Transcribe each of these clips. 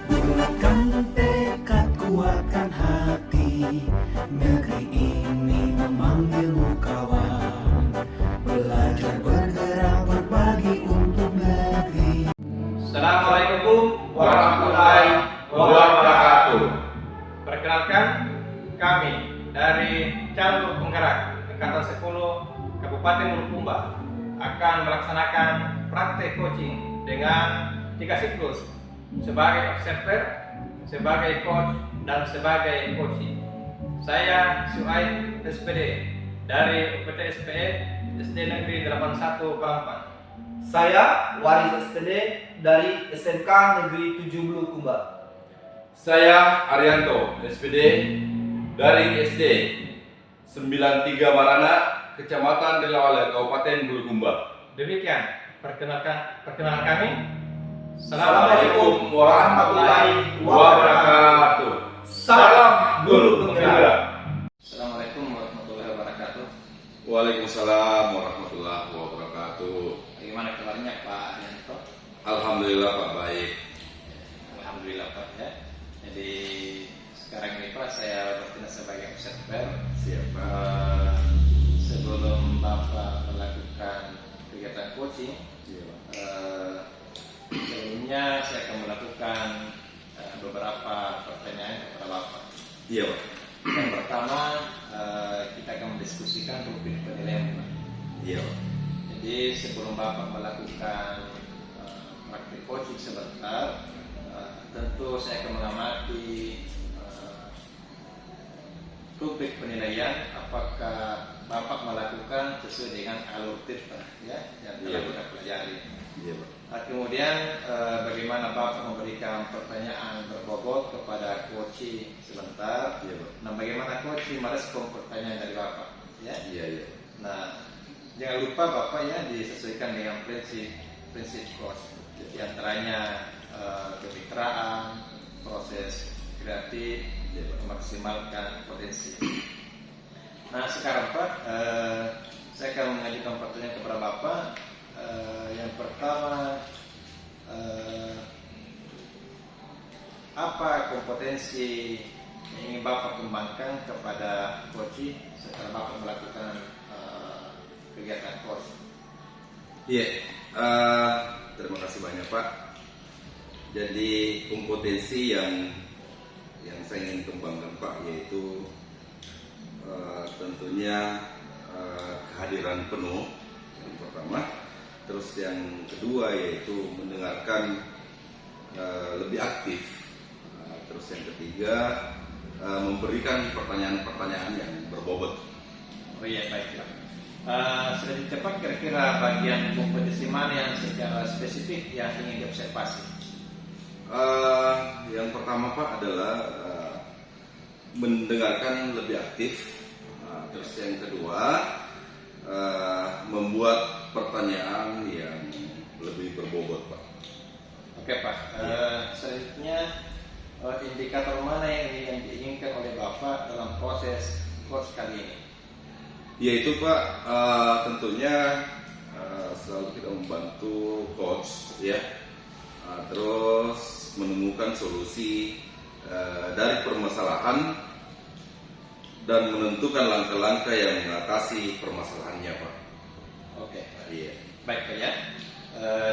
Bulatkan tekad, kuatkan hati, negeri ini memanggilmu kawan. Belajar, bergerak, berbagi untuk negeri. Assalamualaikum warahmatullahi wabarakatuh. Perkenalkan, kami dari Calon Penggerak Angkatan 10 Kabupaten Bulukumba akan melaksanakan praktek coaching dengan 3 siklus sebagai observer, sebagai coach, dan sebagai coaching. Saya Syuaib SPD dari UPT SPE SD Negeri 81 Palangpan. Saya Waris SPD dari SMK Negeri 7 Bulukumba. Saya Arianto SPD dari SD 93 Marana, Kecamatan Delawala, Kabupaten Bulukumba. Demikian perkenalan kami. Assalamualaikum warahmatullahi wabarakatuh. Salam Guru Penggerak. Assalamualaikum warahmatullahi wabarakatuh. Waalaikumsalam warahmatullahi wabarakatuh. Bagaimana kabarnya Pak Yanto? Alhamdulillah Pak, baik. Alhamdulillah Pak ya. Jadi sekarang ini Pak saya bertugas sebagai observer. Siapa? Sebelum Bapak melakukan kegiatan coaching, sebelumnya saya akan melakukan beberapa pertanyaan kepada Bapak. Iya Pak. Yang pertama kita akan mendiskusikan topik penilaian Pak. Iya Pak. Jadi sebelum Bapak melakukan praktik coaching sebentar, tentu saya akan mengamati topik penilaian apakah Bapak melakukan sesuai dengan alur tirta ya yang telah kita pelajari. Iya Pak. Kemudian bagaimana Bapak memberikan pertanyaan berbobot kepada coach sebentar. Iya Pak. Nah, bagaimana coach merespon pertanyaan dari Bapak ya. Iya iya. Nah, jangan lupa Bapak ya disesuaikan dengan prinsip coach. Di antaranya kemitraan, proses kreatif, memaksimalkan potensi. Nah sekarang Pak, saya akan mengajukan pertanyaan kepada Bapak. Yang pertama, apa kompetensi yang ingin Bapak kembangkan kepada coach setelah Bapak melakukan kegiatan coach? Iya, terima kasih banyak Pak. Jadi kompetensi yang saya ingin kembangkan Pak yaitu tentunya kehadiran penuh yang pertama, terus yang kedua yaitu mendengarkan lebih aktif, terus yang ketiga memberikan pertanyaan-pertanyaan yang berbobot. Oh iya baik Pak. Selanjutnya Pak, kira-kira bagian kompetensi mana yang secara spesifik yang ingin diobservasi? Yang pertama Pak adalah mendengarkan lebih aktif. Terus yang kedua membuat pertanyaan yang lebih berbobot Pak. Oke Pak. Selanjutnya indikator mana yang diinginkan oleh Bapak dalam proses coach kali ini? Yaitu Pak tentunya selalu kita membantu coach ya, terus menemukan solusi dari permasalahan dan menentukan langkah-langkah yang mengatasi permasalahannya Pak. Oke. Iya. Baik Pak ya.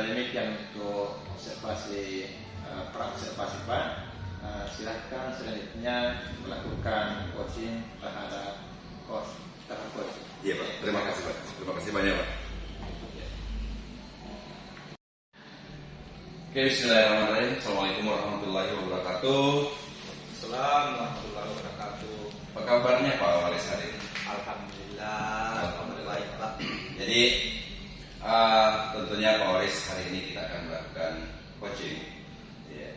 Demikian untuk observasi praobservasi Pak. Silahkan selanjutnya melakukan coaching terhadap coach. Iya Pak. Terima kasih Pak. Terima kasih banyak Pak. Oke, bismillahirrahmanirrahim. Assalamualaikum warahmatullahi wabarakatuh. Assalamualaikum warahmatullahi wabarakatuh. Apa kabarnya Pak Waris hari ini? Alhamdulillah baik Pak. Jadi tentunya Pak Waris hari ini kita akan melakukan coaching ya,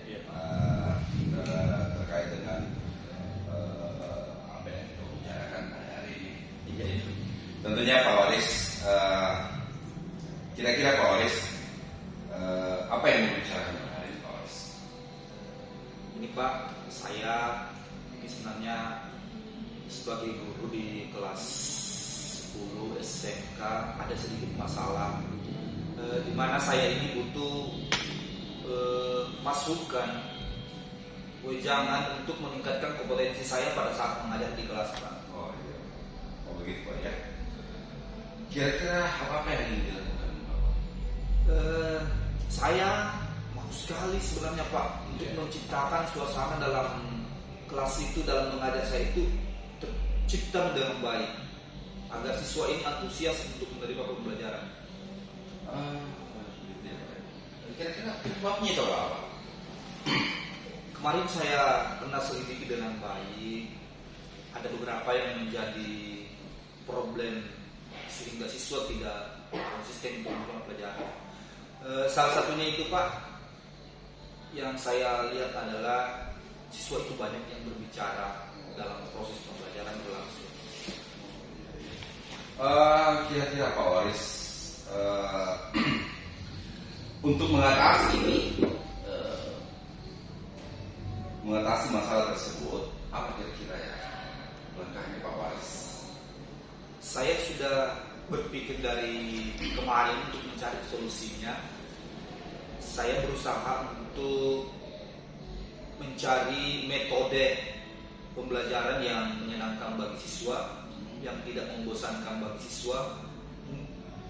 terkait dengan apa yang kita bicarakan hari ini. Jadi tentunya Pak Waris, kira-kira Pak Waris apa yang mau dibicarakan hari ini Pak Waris? Ini Pak, saya ini sebenarnya sebagai guru di kelas 10 SMK ada sedikit masalah di mana saya ini butuh masukan wejangan untuk meningkatkan kompetensi saya pada saat mengajar di kelas, Pak. Oh iya. Oh begitu Pak ya. Kira-kira apa yang ingin dilakukan Bapak? Saya mau sekali sebenarnya Pak untuk menciptakan suasana dalam kelas itu, dalam mengajar saya itu tercipta dengan baik agar siswa ini antusias untuk menerima pembelajaran. Begitu ya Pak. Kira-kira penyebabnya itu apa? Kemarin saya pernah selidiki dengan baik, ada beberapa yang menjadi problem sehingga siswa tidak konsisten untuk melakukan pelajaran. Salah satunya itu Pak, yang saya lihat adalah siswa itu banyak yang berbicara dalam proses pembelajaran berlangsung. Kira-kira Pak Waris, untuk mengatasi ini, mengatasi masalah tersebut, apa kira-kira ya langkahnya Pak Waris? Saya sudah berpikir dari kemarin untuk mencari solusinya. Saya berusaha untuk mencari metode pembelajaran yang menyenangkan bagi siswa, yang tidak membosankan bagi siswa.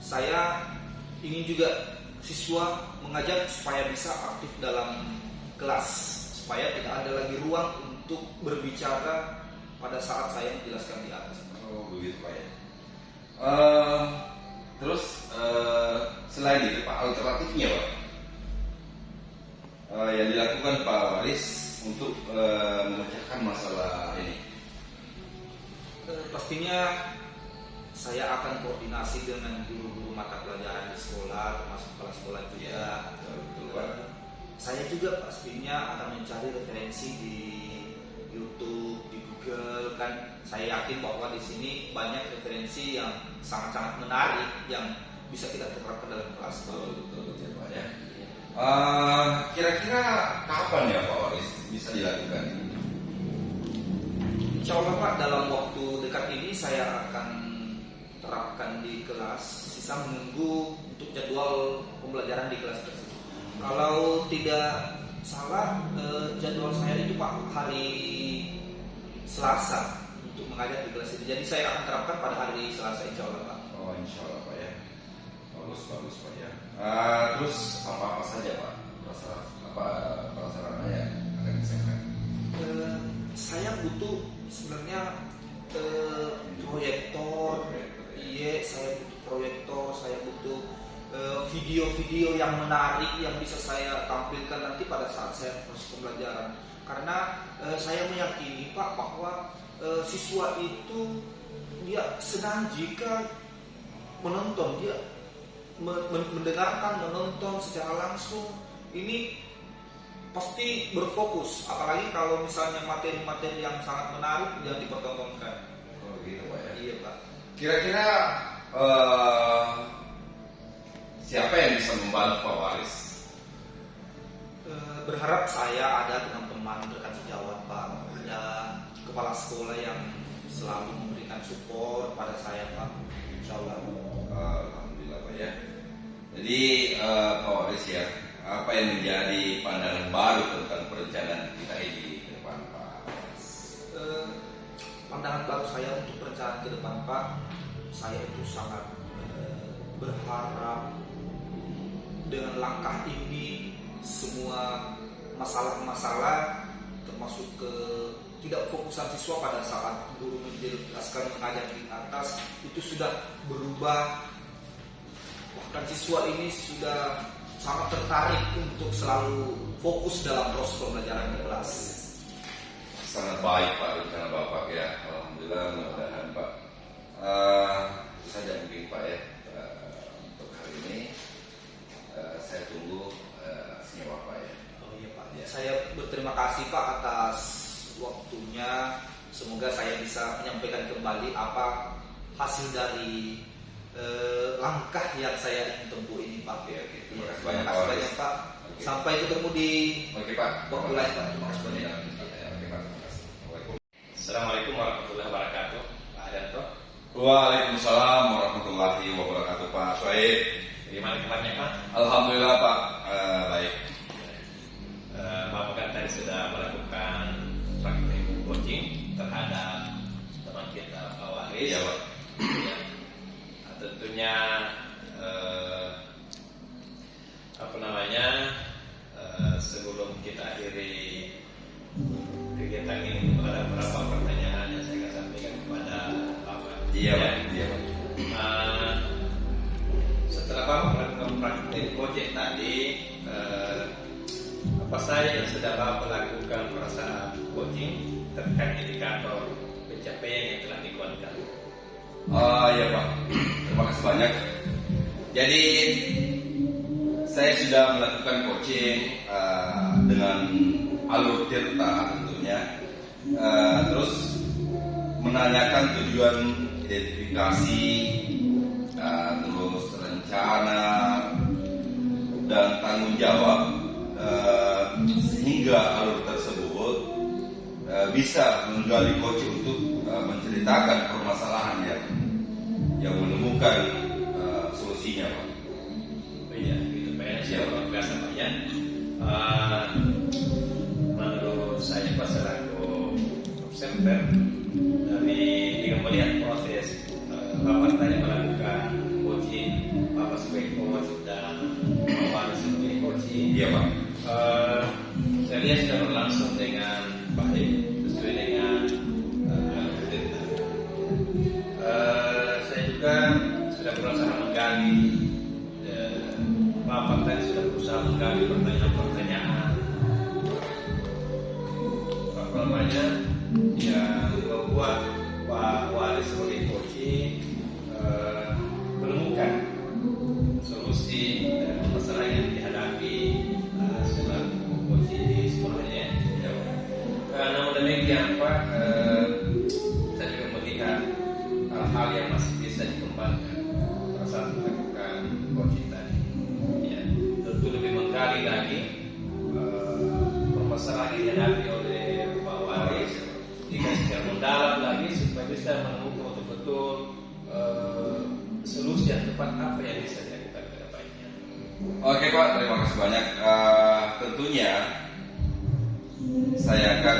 Saya ingin juga siswa mengajar supaya bisa aktif dalam kelas, supaya tidak ada lagi ruang untuk berbicara pada saat saya menjelaskan di atas. Oh begitu Pak ya. Terus selain itu Pak, alternatifnya Pak, yang dilakukan Pak Waris untuk memecahkan masalah ini? Pastinya saya akan koordinasi dengan guru-guru mata pelajaran di sekolah, termasuk kepala sekolah juga. Betul Pak. Saya juga pastinya akan mencari referensi di YouTube, di Google, kan saya yakin bahwa di sini banyak referensi yang sangat-sangat menarik yang bisa kita terapkan dalam kelas. Betul Pak ya. Kira-kira kapan ya Pak Waris bisa dilakukan? Insya Allah Pak, dalam waktu dekat ini saya akan terapkan di kelas. Sisa menunggu untuk jadwal pembelajaran di kelas tersebut. Kalau tidak salah, jadwal saya itu Pak hari Selasa untuk mengajar di kelas itu. Jadi saya akan terapkan pada hari Selasa insya Allah Pak. Oh insya Allah Pak ya. Bagus Pak ya. Terus apa saja Pak prasarana yang akan disiapkan? Saya butuh sebenarnya proyektor. Iya, saya butuh proyektor. Saya butuh video-video yang menarik yang bisa saya tampilkan nanti pada saat saya proses pembelajaran. Karena saya meyakini Pak bahwa siswa itu dia senang jika menonton, dia mendengarkan, menonton secara langsung. Ini pasti berfokus, apalagi kalau misalnya materi-materi yang sangat menarik yang dipertontonkan. Oh gitu Pak ya. Iya Pak. Kira-kira siapa yang bisa membantu Pak Waris? Berharap saya ada teman-teman rekan sejawat Pak, ada kepala sekolah yang selalu memberikan support pada saya Pak. Insya Allah. Alhamdulillah Pak ya. Jadi Pak Waris ya, apa yang menjadi pandangan baru tentang perencanaan kita ini ke depan Pak Waris? Pandangan baru saya untuk perencanaan ke depan Pak, saya itu sangat berharap dengan langkah ini semua masalah-masalah termasuk tidak fokusan siswa pada saat guru menjelaskan mengajar di atas itu sudah berubah. Bahkan siswa ini sudah sangat tertarik untuk selalu fokus dalam proses pembelajaran di kelas. Sangat baik Pak rencana Bapak ya. Alhamdulillah, mudah-mudahan Pak. Itu saja mungkin Pak ya. Untuk hari ini saya tunggu hasilnya Bapak ya. Oh iya Pak. Ya. Saya berterima kasih Pak atas waktunya. Semoga saya bisa menyampaikan kembali apa hasil dari langkah yang saya ingin tempuh ini Pak. Oke. Terima kasih Terima banyak kasih banyak Pak. Oke. Sampai ketemu di Oke Pak. waktu lain Pak. Terima kasih banyak. Oke Pak. Terima kasih. Assalamualaikum. Assalamualaikum warahmatullahi wabarakatuh. Pak Adanto. Waalaikumsalam warahmatullahi wabarakatuh, Pak Soeb. Bagaimana kabarnya Pak? Alhamdulillah Pak, baik. Bapak kan tadi sudah melakukan praktik coaching terhadap teman kita Pak Waris. Iya Pak. Ya. Tentunya sebelum kita akhiri kegiatan ini ada beberapa pertanyaan yang saya akan sampaikan kepada Bapak. Iya Pak. Iya Pak. Setelah Bapak melakukan praktik coaching tadi, apa saja yang sudah Bapak lakukan pada saat coaching terkait indikator pencapaian yang telah dikuatkan? Iya Pak, terima kasih banyak. Jadi saya sudah melakukan coaching dengan alur Tirta tentunya, terus menanyakan tujuan identifikasi, terus rencana dan tanggung jawab, sehingga alur tersebut bisa menggali coach untuk menceritakan permasalahan yang menemukan solusinya, Pak. Oh iya, itu PR luar biasa Pak ya. Menurut saya Pak selaku observer dengan melihat proses Bapak tadi melakukan coaching, Bapak sebagai coach dan Bapak sebagai coaching. Iya Pak. Saya lihat sudah berlangsung dengan baik sesuai dengan saya juga sudah berusaha menggali Bapak tadi sudah berusaha menggali pertanyaan-pertanyaan apa namanya yang membuat Pak Waris sebagai coaching menemukan solusi dari masalah yang dihadapi selaku coaching di sekolahnya. Namun demikian Pak, saya juga melihat hal-hal yang masih bisa dikembangkan pada saat melakukan coaching tadi. Ya, tentu lebih menggali lagi permasalahan yang dihadapi oleh Pak Waris, jika secara mendalam lagi supaya bisa menemukan betul-betul solusi yang tepat apa yang bisa dilakukan ke depannya. Oke Pak, terima kasih banyak. Tentunya saya akan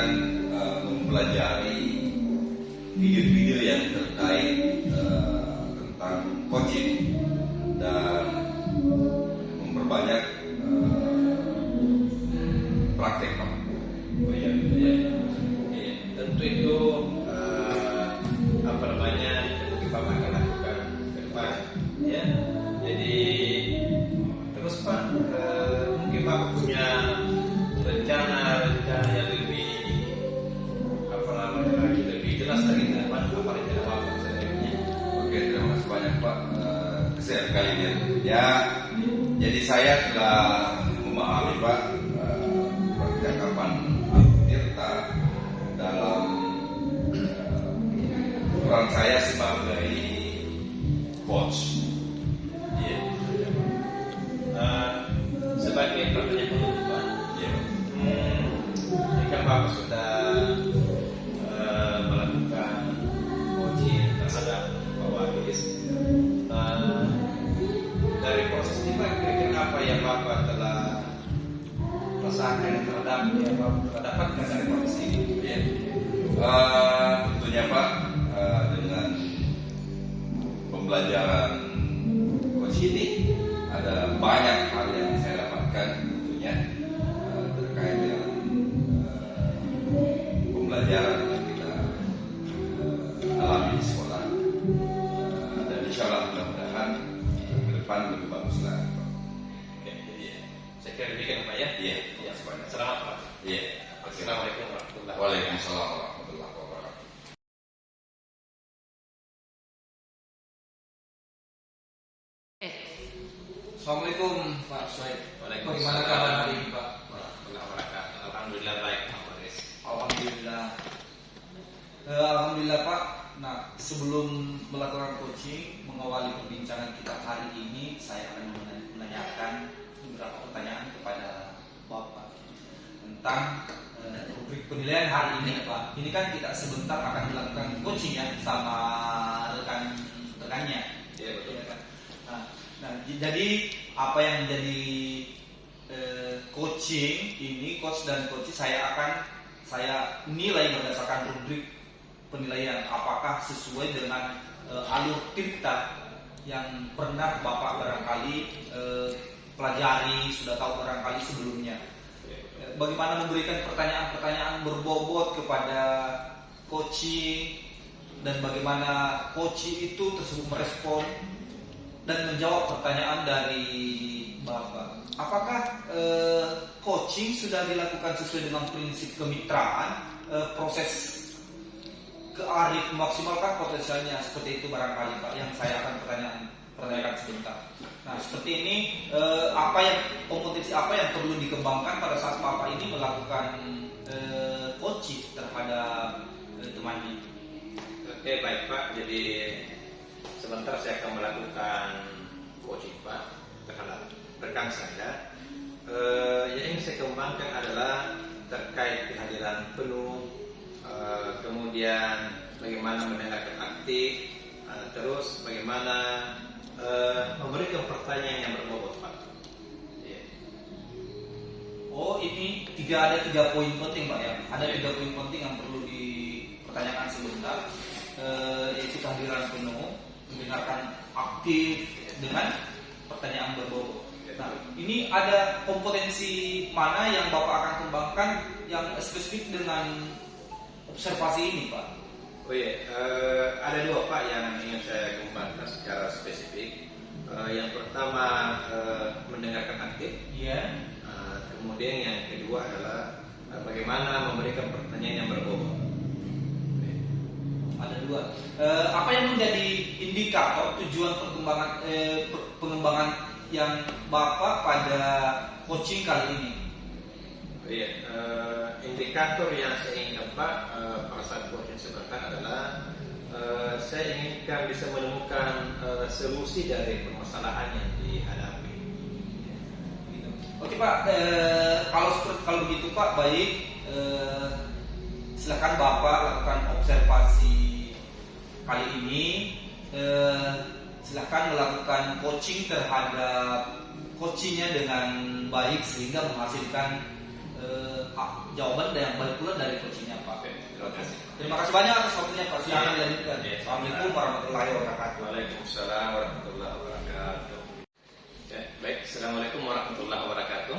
mempelajari video-video yang terkait tentang coaching dan memperbanyak praktek Pak. Oh iya, gitu ya. Iya, tentu itu apa namanya yang Bapak akan lakukan ke depan, ya. Jadi terus Pak, mungkin Bapak punya rencana yang lebih apa namanya lebih jelas lagi ke depan apa rencana Bapak selanjutnya? Oke, terima kasih banyak Pak. Kesian kali ini ya. Jadi saya telah memahami Pak percakapan Tirta dalam peran saya sebagai coach. Iya. Sebagai pertanyaan penutup Pak, jika Bapak sudah melakukan coaching terhadap Pak Waris, dari proses ini Pak, kira-kira apa yang Bapak telah rasakan terhadap yang Bapak telah dapatkan dari proses ini? Ya. Tentunya Pak, dengan pembelajaran coach ini ada banyak hal yang saya dapatkan tentunya terkait dengan pembelajaran yang kita alami di sekolah, dan insya Allah mudah-mudahan ke depan lebih bagus lagi Pak. Oke, jadi saya kira demikian Pak ya. Iya, Ya, selamat Pak. iya. Assalamualaikum warahmatullahi wabarakatuh. Waalaikumsalam warahmatullahi wabarakatuh. Assalamualaikum Pak Soeb. Waalaikumsalam. Bagaimana kabar hari ini Pak? Warahmatullahi wabarakatuh. Alhamdulillah baik Pak Waris. Alhamdulillah. Alhamdulillah Pak. Nah, sebelum melakukan coaching, mengawali perbincangan kita hari ini, saya akan menanyakan beberapa pertanyaan kepada Bapak tentang rubrik penilaian hari ini Pak, ini kan kita sebentar akan melakukan coaching ya sama rekannya. Ya, betul. Ya kan? Nah, jadi apa yang menjadi coaching ini, coach dan coach saya nilai berdasarkan rubrik penilaian apakah sesuai dengan alur tirta yang pernah Bapak barangkali pelajari, sudah tahu barangkali sebelumnya. Bagaimana memberikan pertanyaan-pertanyaan berbobot kepada coaching dan bagaimana coaching itu tersebut merespon dan menjawab pertanyaan dari Bapak. Apakah coaching sudah dilakukan sesuai dengan prinsip kemitraan, proses kearif maksimalkan potensialnya, seperti itu barangkali Pak yang saya akan pertanyakan sebentar. Nah, seperti ini kompetensi apa yang perlu dikembangkan pada saat Bapak ini melakukan coaching terhadap teman ini? Oke, baik Pak. Jadi sebentar saya akan melakukan coaching Pak terhadap rekan saya. Yang ingin saya kembangkan adalah terkait kehadiran penuh, kemudian bagaimana mendengarkan aktif, terus bagaimana memberikan pertanyaan yang berbobot Pak. Ya. Oh, ini ada tiga poin penting Pak ya. Ada tiga poin penting yang perlu dipertanyakan sebentar, yaitu kehadiran penuh, mendengarkan aktif dengan pertanyaan berbobot. Nah, ini ada kompetensi mana yang Bapak akan kembangkan yang spesifik dengan observasi ini Pak? Oh iya, ada dua Pak yang ingin saya kembangkan secara spesifik. Yang pertama mendengarkan aktif. Iya. Kemudian yang kedua adalah bagaimana memberikan pertanyaan yang berbobot. Ada dua. Apa yang menjadi indikator tujuan pengembangan yang Bapak pada coaching kali ini? Oh iya, indikator yang saya inginkan Pak pada saat coaching sebentar adalah saya inginkan bisa menemukan solusi dari permasalahan yang dihadapi. Oke Pak, kalau begitu Pak, baik, silakan Bapak lakukan observasi kali ini. Silakan melakukan coaching terhadap coachingnya dengan baik sehingga menghasilkan jawaban yang baik pula dari coachingnya Pak. Terima kasih. Terima kasih banyak atas waktunya Pak. Silakan dilanjutkan. Assalamualaikum warahmatullahi wabarakatuh. Waalaikumsalam warahmatullahi wabarakatuh. Ya, baik, assalamualaikum warahmatullahi wabarakatuh.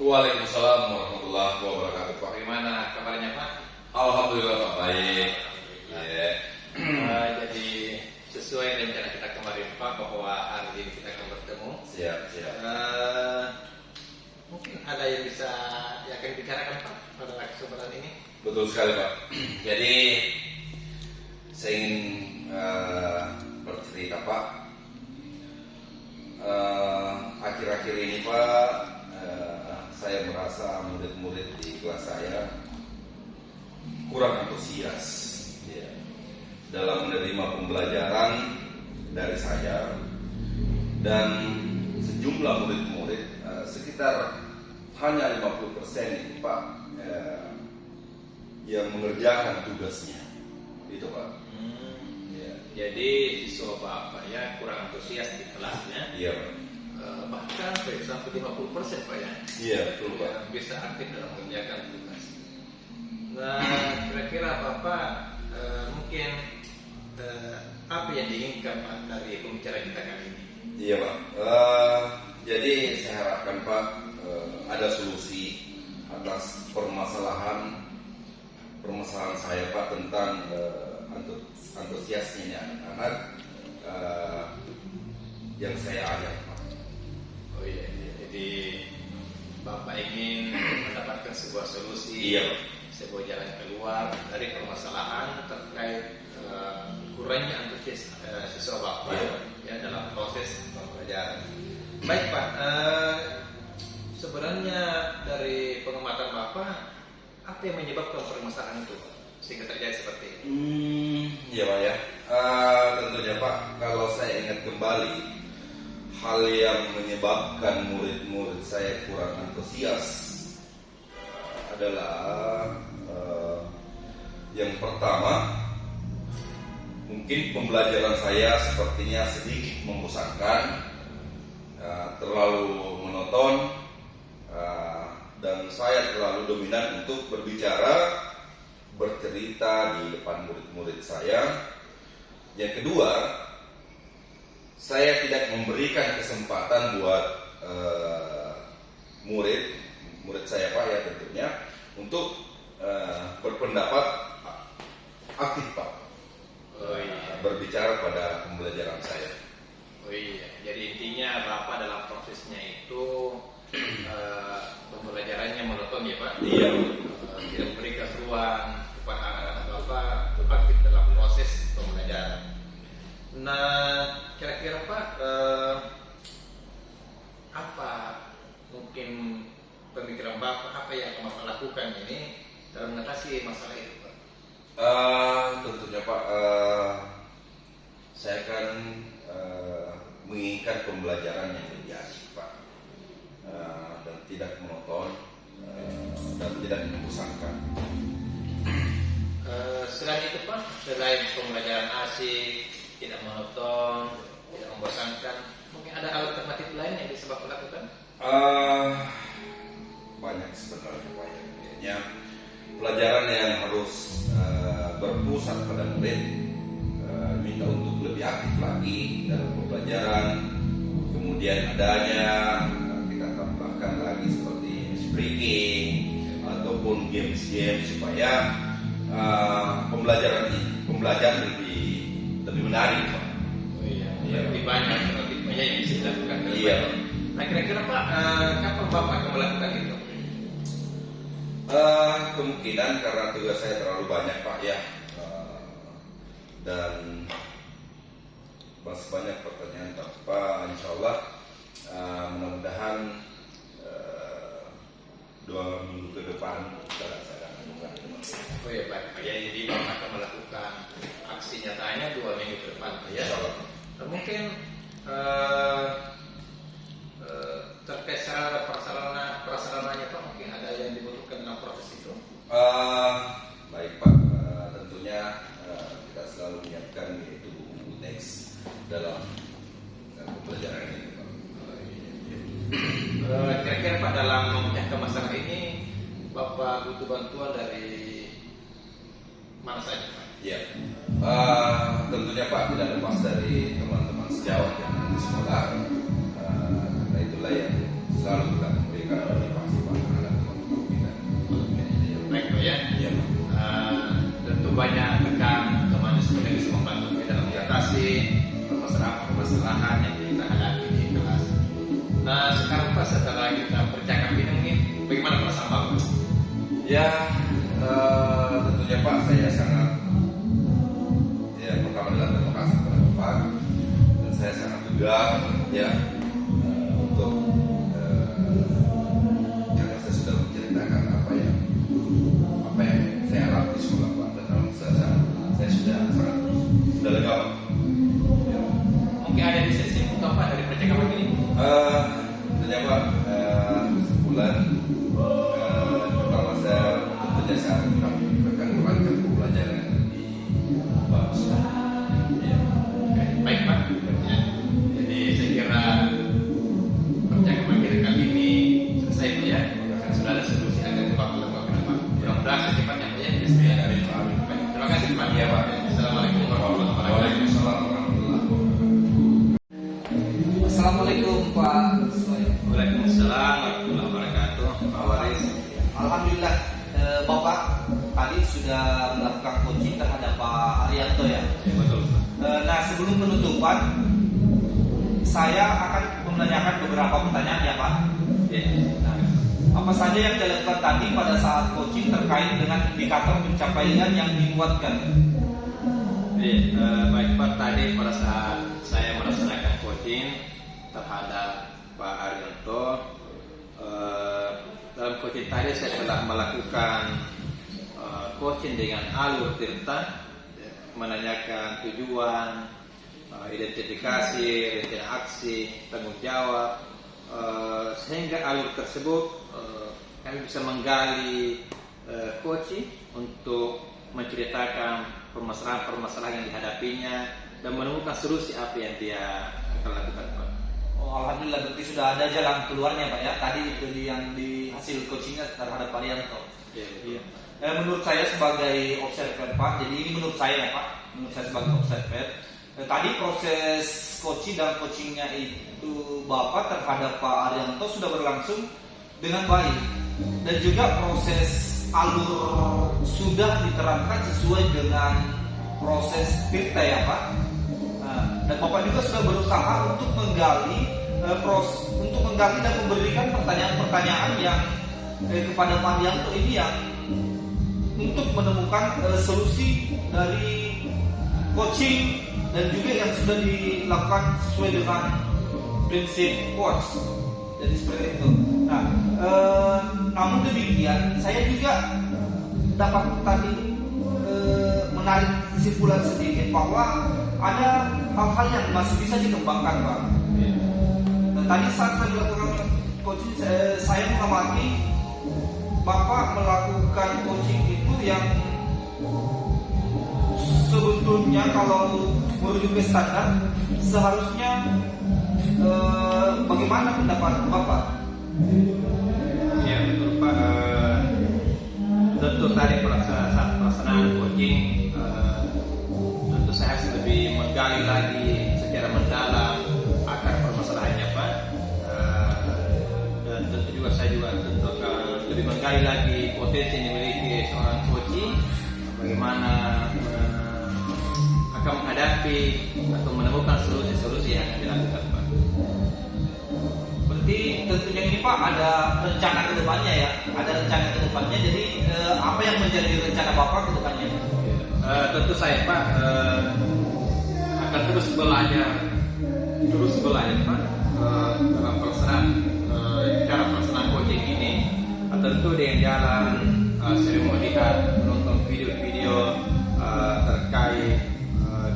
Waalaikumsalam warahmatullahi wabarakatuh. Pak, Bagaimana kabarnya Pak? alhamdulillah Pak, baik. Ya. Jadi sesuai rencana kita kemarin Pak bahwa hari ini kita akan bertemu. Siap. Mungkin ada yang bisa yang akan dibicarakan Pak pada kesempatan ini. Betul sekali Pak. Jadi saya ingin bercerita Pak. Akhir-akhir ini Pak, saya merasa murid-murid di kelas saya kurang antusias ya, dalam menerima pembelajaran dari saya, dan sejumlah murid-murid sekitar hanya 50% ini Pak yang mengerjakan tugasnya, itu Pak. Ya. Jadi siswa Bapak ya kurang antusias di kelasnya. Iya Pak. Bahkan sampai 50% Pak ya. Iya betul Pak. Yang bisa aktif dalam mengerjakan tugas. Nah, kira-kira Bapak mungkin apa yang diinginkan Pak dari pembicaraan kita kali ini? Iya Pak. Jadi saya harapkan Pak ada solusi atas permasalahan saya Pak tentang antusiasnya anak-anak yang saya ajak Pak. Oh iya, jadi Bapak ingin mendapatkan sebuah solusi, Iya Pak. sebuah jalan keluar dari permasalahan terkait kurangnya antusias siswa Bapak ya dalam proses pembelajaran. Baik Pak, sebenarnya dari pengamatan Bapak apa yang menyebabkan permasalahan itu sehingga terjadi seperti ini? Iya Pak ya. Tentunya Pak, kalau saya ingat kembali hal yang menyebabkan murid-murid saya kurang antusias adalah yang pertama, mungkin pembelajaran saya sepertinya sedikit membosankan, terlalu monoton, dan saya terlalu dominan untuk berbicara, bercerita di depan murid-murid saya. Yang kedua, saya tidak memberikan kesempatan buat murid saya Pak ya tentunya untuk berpendapat aktif Pak, berbicara pada pembelajaran saya. Oh iya, jadi intinya Bapak dalam prosesnya itu pembelajarannya monoton ya Pak? Iya. Tidak memberikan ruang kepada anak-anak Bapak untuk aktif dalam proses pembelajaran. Nah, kira-kira Pak, apa mungkin pemikiran Bapak, apa yang akan Bapak lakukan ini dalam mengatasi masalah itu Pak? Tentunya Pak, saya akan menginginkan pembelajaran yang lebih asik Pak, dan tidak monoton, dan tidak membosankan. Selain itu Pak, selain pembelajaran asik, tidak monoton, tidak membosankan, mungkin ada alternatif lain yang bisa Bapak lakukan? Banyak sebenarnya Pak ya. Kayaknya pelajaran yang harus berpusat pada murid, minta untuk lebih aktif lagi dalam pembelajaran. Kemudian adanya kita tambahkan lagi seperti speaking ataupun games-games supaya pembelajaran lebih menarik Pak. Oh iya, lebih banyak yang bisa dilakukan. Iya. Nah kira-kira Pak, kapan Bapak akan melakukan itu? Kemungkinan karena tugas saya terlalu banyak Pak ya, dan masih banyak pertanyaan Pak. Insya Allah mudah-mudahan 2 minggu ke depan saya akan lakukan. Oh iya Pak, ya, jadi Bapak akan melakukan aksi nyatanya 2 minggu ke depan Pak ya. Insya Allah. Nah, mungkin terkait prasarananya Pak, mungkin ada yang dibutuhkan dalam proses itu? Baik Pak, tentunya kita selalu menyiapkan yaitu buku teks dalam pembelajaran ini Pak. Kira-kira Pak dalam memecahkan masalah ini Bapak butuh bantuan dari mana saja Pak? Ya, tentunya Pak tidak lepas dari teman-teman sejawat yang ada di sekolah. Karena itulah yang selalu kita memberikan motivasi Pak terhadap teman-teman kita. Baik Pak ya. Iya Pak. Tentu banyak rekan teman di sekolah yang bisa membantu kita dalam mengatasi permasalahan yang kita hadapi di kelas. Nah sekarang Pak, setelah kita bercakap ini, bagaimana perasaan Bapak? Ya, tentunya Pak saya sangat pertama adalah terima kasih kepada Bapak, dan saya sangat juga ya untuk karena saya sudah menceritakan apa yang saya alami di sekolah Pak, dan saya sudah sangat lega Pak. Ya. Mungkin ada bisa disimpulkan Pak dari percakapan ini? Tentunya Pak, kesimpulan pertama saya tentunya saya akan melakukan pembelajaran yang lebih bagus. Ya. Baik Pak. Ya. Jadi saya kira percakapan kita kali ini selesai Pak ya. Sudah ada solusi agar Bapak lakukan Pak. Mudah-mudahan secepatnya Pak ya. Bismillahirrahmanirrahim. Baik. Terima kasih Pak ya Pak. Assalamualaikum warahmatullahi wabarakatuh. Waalaikumsalam warahmatullahi wabarakatuh. Assalamualaikum Pak. Waalaikumsalam warahmatullahi wabarakatuh. Pak Waris. Alhamdulillah Bapak tadi sudah melakukan coaching terhadap Pak Arianto ya. Betul Pak. Nah sebelum penutupan saya akan menanyakan beberapa pertanyaan ya Pak. Ya. Nah, apa saja yang dilakukan tadi pada saat coaching terkait dengan indikator pencapaian yang dibuatkan? Baik Pak, tadi pada saat saya melaksanakan coaching terhadap Pak Arianto, dalam coaching tadi saya telah melakukan coaching dengan alur tirta, menanyakan tujuan, identifikasi, rencana aksi, tanggung jawab, sehingga alur tersebut kan kami bisa menggali coaching untuk menceritakan permasalahan yang dihadapinya dan menemukan solusi apa yang dia akan lakukan, Pak. Oh, alhamdulillah berarti sudah ada jalan keluarnya Pak ya. Tadi itu yang di hasil coachingnya terhadap Pak Rianto. Iya. Menurut saya sebagai observer Pak, jadi ini menurut saya ya Pak, menurut saya sebagai observer, tadi proses coaching dan coachingnya itu Bapak terhadap Pak Arianto sudah berlangsung dengan baik dan juga proses alur sudah diterapkan sesuai dengan proses PIRTA ya Pak. Dan Bapak juga sudah berusaha untuk menggali dan memberikan pertanyaan-pertanyaan yang kepada Pak Arianto ini yang untuk menemukan solusi dari coaching dan juga yang sudah dilakukan sesuai dengan prinsip coach. Jadi seperti itu. Nah, namun demikian saya juga dapat tadi menarik kesimpulan sedikit bahwa ada hal-hal yang masih bisa dikembangkan Pak. Tadi saat saya melakukan coaching, saya mengamati Bapak melakukan coaching itu yang sebetulnya kalau merujuk ke standar seharusnya bagaimana pendapat Bapak? Ya betul Pak. Tentu tadi saat pelaksanaan coaching tentu saya harus lebih menggali lagi secara mendalam akar permasalahannya Pak. Dan tentu juga saya tentu akan lebih menggali lagi potensi yang dimiliki seorang coaching, bagaimana akan menghadapi atau menemukan solusi-solusi yang akan dilakukan Pak. Berarti tentunya ini Pak ada rencana ke depannya ya, ada rencana ke depannya. Jadi apa yang menjadi rencana Bapak ke depannya? Tentu saya Pak akan terus belajar Pak dalam pelaksanaan cara pelaksanaan coaching ini. Tentu dengan jalan sering melihat menonton video-video terkait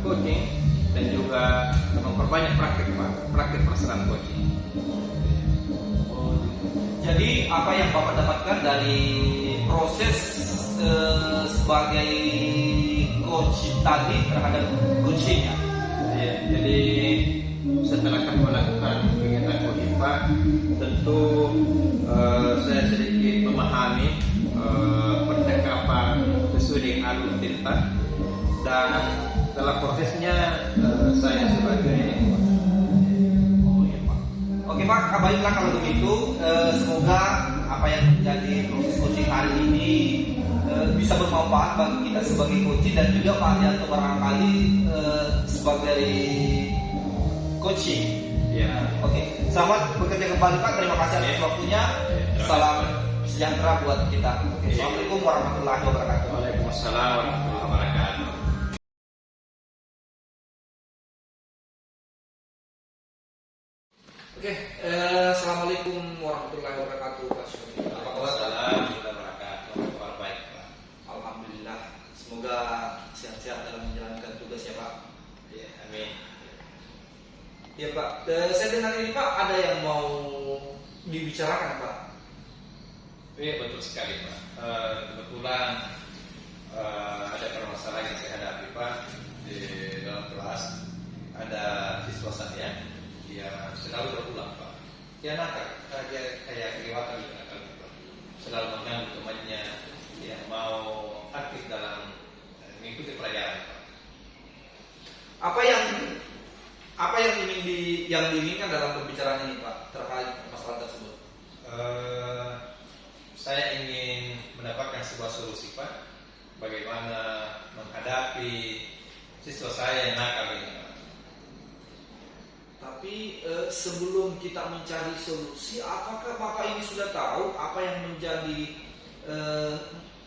coaching dan juga memperbanyak praktik pelaksanaan coaching. Jadi apa yang Bapak dapatkan dari proses sebagai coach tadi terhadap coachingnya? Ya, jadi setelah kami melakukan kegiatan coaching Pak, tentu saya sedikit memahami percakapan sesuai dengan alur cerita dan dalam prosesnya saya sebagai Oke Pak, baiklah kalau begitu. Semoga apa yang menjadi proses coaching hari ini bisa bermanfaat bagi kita sebagai coaching dan juga Pak Arianto barangkali sebagai coaching. ya. Oke, selamat bekerja kembali Pak. Terima kasih atas waktunya. Salam sejahtera buat kita. Oke, Assalamualaikum warahmatullahi wabarakatuh. Waalaikumsalam warahmatullahi wabarakatuh. Oke, Assalamualaikum warahmatullahi wabarakatuh. Pak Syukri. Apa kabar? Waalaikumsalam warahmatullahi wabarakatuh. Kabar baik Pak. Alhamdulillah. Semoga sehat-sehat dalam menjalankan tugas ya Pak. Ya, amin. Ya Pak, saya dengar ini Pak ada yang mau dibicarakan Pak. Iya betul sekali Pak. Kebetulan ada permasalahan yang saya hadapi Pak di dalam kelas. Ada siswa saya dia selalu berulang Pak. Dia nakal, dia kayak kelewatan gitu nakal Pak. Selalu mengganggu temannya. Dia mau aktif dalam mengikuti pelajaran Pak. Apa yang diinginkan dalam pembicaraan ini Pak terkait masalah tersebut? Saya ingin mendapatkan sebuah solusi Pak, bagaimana menghadapi siswa saya yang nakal ini Pak. Tapi sebelum kita mencari solusi, apakah Bapak ini sudah tahu apa yang menjadi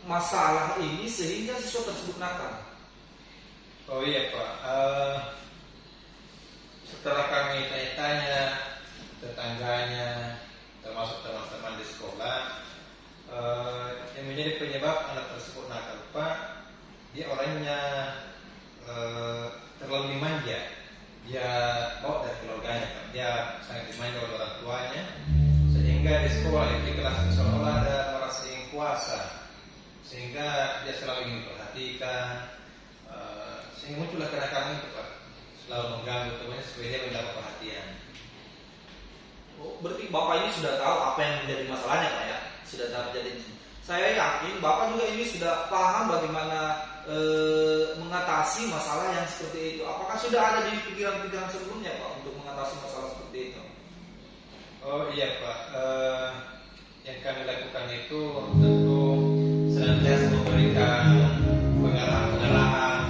masalah ini sehingga siswa tersebut nakal? Oh iya Pak, setelah kami tanya-tanya tetangganya, termasuk teman-teman di sekolah, yang menjadi penyebab anak tersebut nakal Pak, dia orangnya terlalu dimanja. Dia bawa dari keluarganya Pak. Dia sangat dimanja oleh orang tuanya, sehingga di sekolah di kelas seolah ada dia selalu ingin memperhatikan, sehingga muncullah kenakalan itu Pak, selalu mengganggu temannya supaya dia mendapat perhatian. Oh, berarti Bapak ini sudah tahu apa yang menjadi masalahnya Pak ya? Sudah tahu jadi. Saya yakin Bapak juga ini sudah paham bagaimana mengatasi masalah yang seperti itu. Apakah sudah ada di pikiran-pikiran sebelumnya Pak untuk mengatasi masalah seperti itu? Oh iya Pak, yang kami lakukan itu tentu senantiasa memberikan pengarahan-pengarahan,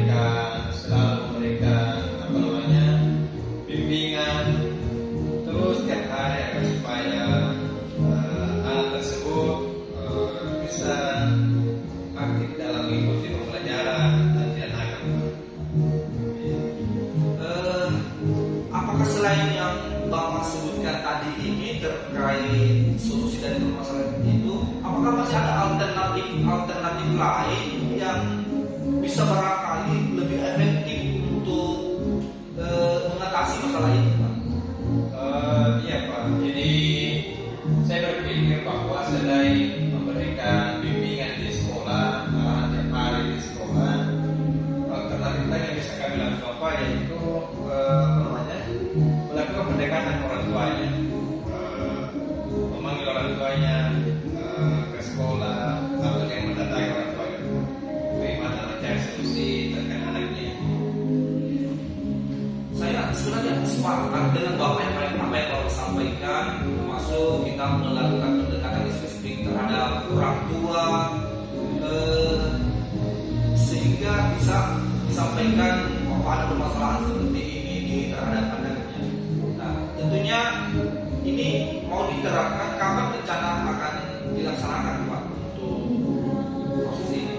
sementara selalu memberikan bimbingan, terus setiap hari agar supaya anak tersebut bisa aktif dalam mengikuti pembelajaran dan tidak nakal. Apakah selain yang Bapak sebutkan tadi ini terkait solusi dari permasalahan itu, apakah masih ada alternatif lain yang bisa barangkali lebih efektif untuk mengatasi masalah ini, Pak? Iya Pak, jadi saya berpikir bahwa selain memberikan bimbingan di sekolah, arahan tiap hari di sekolah, alternatif lain yang bisa kami lakukan Pak yaitu melakukan pendekatan orang tuanya, memanggil orang tuanya ke sekolah atau yang mendatangi orang tuanya, bagaimana mencari solusi terkait anaknya. Saya sebenarnya sepakat dengan Bapak yang apa yang Bapak sampaikan, termasuk kita melakukan pendekatan spesifik terhadap orang tua, sehingga bisa disampaikan bahwa ada permasalahan seperti ini terhadap anaknya. Nah, tentunya ini mau diterapkan kapan rencana akan dilaksanakan Pak untuk proses ini?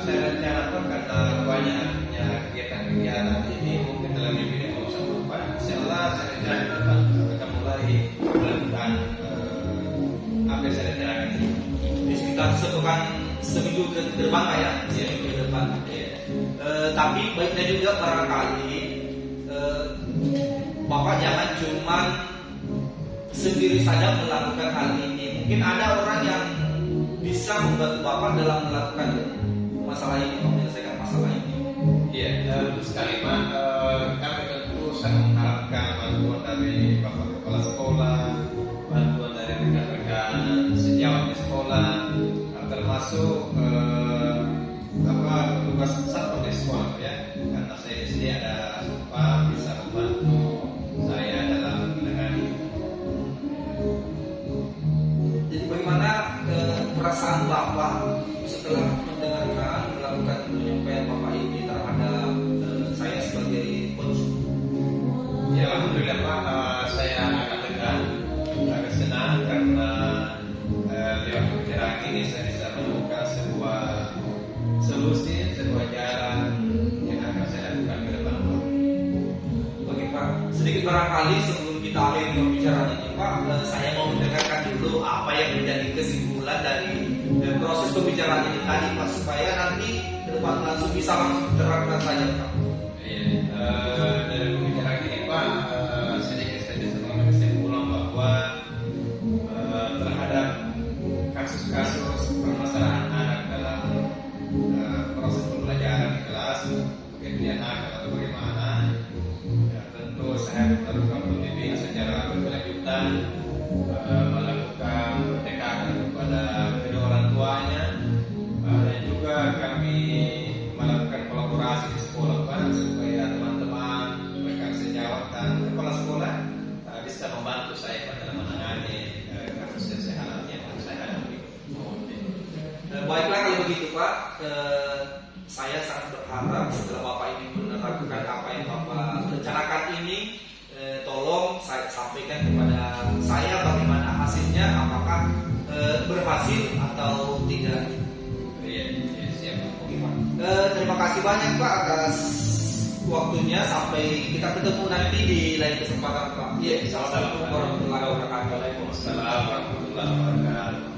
Saya rencanakan karena banyaknya kegiatan-kegiatan ini mungkin dalam minggu ini mau sampai insyaallah saya rencanakan akan mulai melakukan apa yang saya rencanakan ini Di sekitar seminggu ke depan Pak ya? Seminggu ke depan. Tapi baiknya juga barangkali Bapak jangan cuma sendiri saja melakukan hal ini. Mungkin ada orang yang bisa membantu Bapak dalam melakukan masalah ini, menyelesaikan masalah ini. Iya, betul sekali Pak. Kami tentu sangat mengharapkan bantuan dari Bapak Kepala Sekolah, bantuan dari rekan-rekan sejawat di sekolah, termasuk tugas satpam di sekolah ya. Karena saya di sini ada satpam bisa membantu saya dalam menangani. Jadi bagaimana perasaan Bapak setelah mendengarkan melakukan penyampaian Bapak ini terhadap saya sebagai coach? Ya alhamdulillah Pak, saya agak lega, agak senang karena lewat pembicaraan ini saya bisa menemukan sebuah solusi, sebuah jalan yang akan saya lakukan ke depan Pak. Oke Pak, sedikit barangkali sebelum kita akhiri pembicaraan ini Pak, saya mau mendengarkan dulu apa yang menjadi kesimpulan dari proses pembicaraan ini tadi Pak, supaya nanti ke depan langsung bisa diterapkan saja Pak. Iya, dari pembicaraan ini Pak, sedikit saya bisa mengambil kesimpulan bahwa terhadap kasus-kasus permasalahan anak dalam proses pembelajaran di kelas, mungkin dia nakal atau bagaimana, ya, tentu saya melakukan pembimbingan secara berkelanjutan, melakukan pendekatan kepada kedua orang tuanya, dan juga kami melakukan kolaborasi di sekolah Pak, supaya teman-teman rekan sejawat dan kepala sekolah bisa membantu saya Pak dalam menangani kasus yang saya hadapi. Baiklah kalau begitu Pak, saya sangat berharap setelah Bapak ini menerapkan apa yang Bapak rencanakan ini, tolong saya sampaikan kepada saya bagaimana hasilnya, apakah berhasil atau tidak. Iya, siap. Oke Pak. Terima kasih banyak Pak atas waktunya, sampai kita ketemu nanti di lain kesempatan Pak. Iya, assalamualaikum warahmatullahi wabarakatuh. Waalaikumsalam warahmatullahi wabarakatuh.